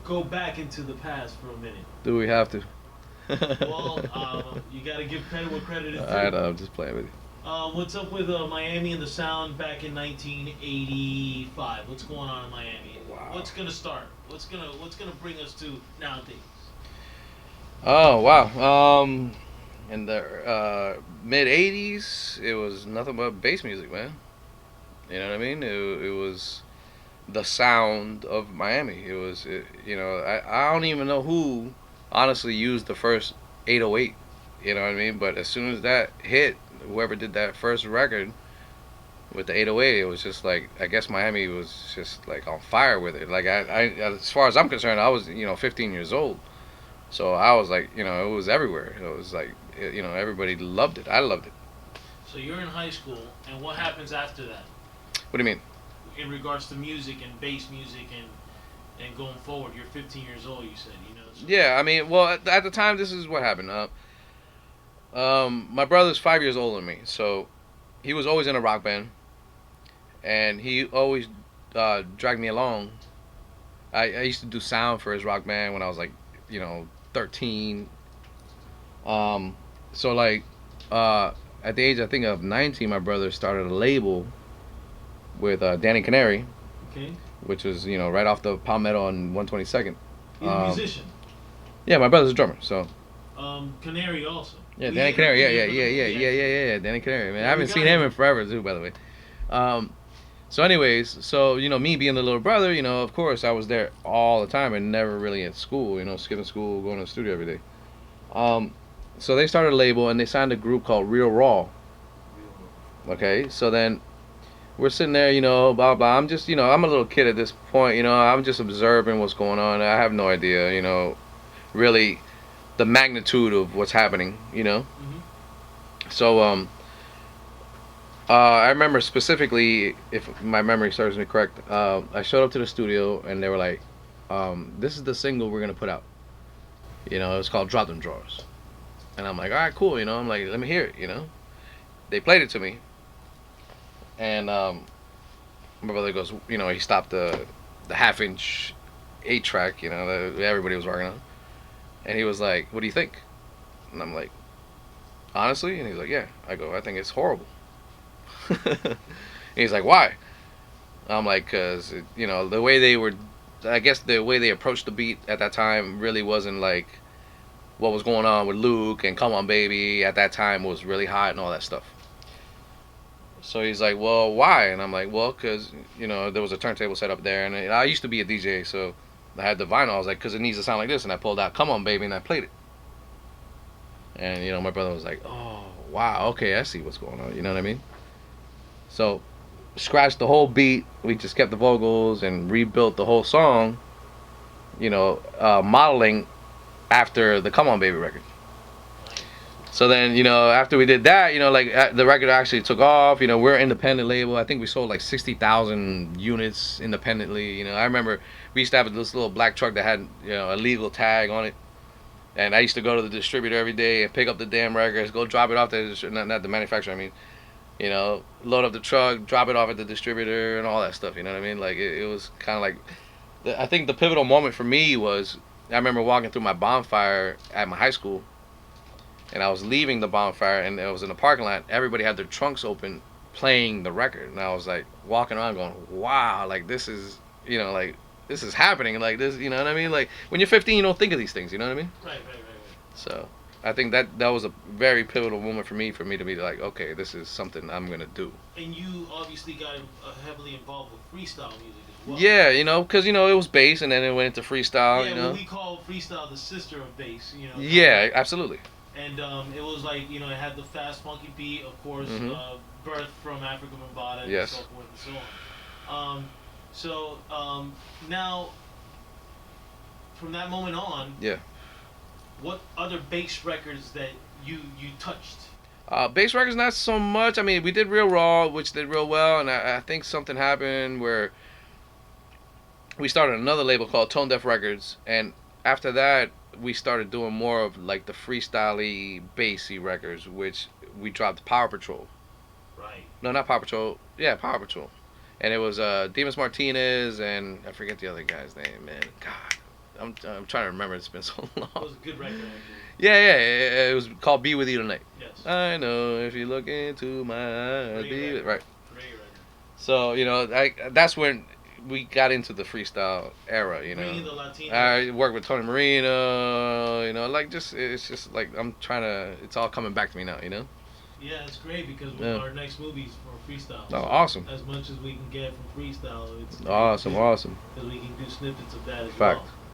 go back into the past for a minute. Do we have to? Well, you got to give credit where credit is I due. know, I'm just playing with you. What's up with Miami and the Sound back in 1985? What's going on in Miami? Wow. What's gonna start? What's gonna bring us to nowadays? Oh wow. In the mid '80s, it was nothing but bass music, man. You know what I mean? It was the sound of Miami. I don't even know who honestly used the first 808. You know what I mean? But as soon as that hit, whoever did that first record with the 808, it was just like, I guess Miami was just like on fire with it. Like as far as I'm concerned, I was 15 years old, so I was like, it was everywhere. It was like, everybody loved it. I loved it. So you're in high school, and what happens after that What do you mean? in regards to music and bass music and going forward? You're 15 years old. You said, So Yeah, I mean, well, at the time, this is what happened. My brother's 5 years older than me, so he was always in a rock band, and he always dragged me along. I used to do sound for his rock band when I was like, 13. Um, so like, at the age I think of 19, my brother started a label with Danny Canary, okay, which was right off the Palmetto on 122nd. he's a musician. Yeah, my brother's a drummer, so Canary also. yeah, We Danny Canary, yeah, interviewed yeah, him for yeah, the yeah, movie, yeah, actually. yeah, yeah, Danny Canary, man. I Yeah, we haven't got seen him him. in forever too, by the way. Um, so anyways, so me being the little brother, of course I was there all the time and never really at school, skipping school, going to the studio every day. Um, so they started a label and they signed a group called Real Raw. Okay, so then we're sitting there, blah blah. I'm just, I'm a little kid at this point, I'm just observing what's going on. I have no idea, really the magnitude of what's happening. Hmm. So I remember specifically, if my memory serves me correct, I showed up to the studio and they were like, "This is the single we're gonna put out." It's called "Drop Them Drawers," and I'm like, "All right, cool." I'm like, "Let me hear it." They played it to me, and my brother goes, he stopped the half-inch 8 track, that everybody was working on, and he was like, "What do you think?" And I'm like, "Honestly," and he's like, "Yeah." I go, "I think it's horrible." And he's like, "Why?" I'm like, "Cause the way they were, I guess the way they approached the beat at that time really wasn't like what was going on with Luke and Come On Baby at that time was really hot and all that stuff." So he's like, "Well, why?" And I'm like, "Well, cause there was a turntable set up there, and I used to be a DJ, so I had the vinyl. I was like, cause it needs to sound like this, and I pulled out Come On Baby and I played it." And my brother was like, "Oh, wow, okay, I see what's going on." You know what I mean? So scratched the whole beat. We just kept the vocals and rebuilt the whole song. Modeling after the Come On Baby record. Nice. So then, after we did that, like the record actually took off. We're an independent label. I think we sold like 60,000 units independently. I remember we used to have this little black truck that had a legal tag on it, and I used to go to the distributor every day and pick up the damn records, go drop it off to not the manufacturer. I mean, load up the truck, drop it off at the distributor, and all that stuff. You know what I mean? Like it was kind of like, I think the pivotal moment for me was I remember walking through my bonfire at my high school, and I was leaving the bonfire, and it was in the parking lot. Everybody had their trunks open, playing the record, and I was like walking around going, "Wow, like this is, like this is happening, like this, you know what I mean? Like when you're 15, you don't think of these things, you know what I mean?" Right, right, right, right. So I think that was a very pivotal moment for me to be like, okay, this is something I'm gonna do. And you obviously got heavily involved with freestyle music as well. Yeah, because it was bass, and then it went into freestyle. Yeah, well, we call freestyle the sister of bass. Kind of Yeah, like. absolutely. And it was like it had the fast, funky beat, of course, Hmm. birth from Africa Bambaataa and so Yes. forth and so on. Now, from that moment on, Yeah. what other bass records that you touched? Bass records, not so much. I mean, we did Real Raw, which did real well, and I think something happened where we started another label called Tone Deaf Records, and after that, we started doing more of like the freestyle-y, bassy records, which we dropped Power Patrol. Right. No, not Power Patrol. Yeah, Power Patrol. And it was Demas Martinez and I forget the other guy's name, man. God. I'm trying to remember. It's been so It was long. a good record, actually. Yeah. It was called "Be With You Tonight." Yes. I know if you look into my eyes, Great be record. right. Great record. So that's when we got into the freestyle era. Bringing the Latino. I worked with Tony Marino. Like just it's just like I'm trying to. It's all coming back to me now. Yeah, it's great because Yeah. our next movie's for freestyle. Oh, awesome. As much as we can get from freestyle, it's Awesome. Because we can do snippets of that as Fact. well.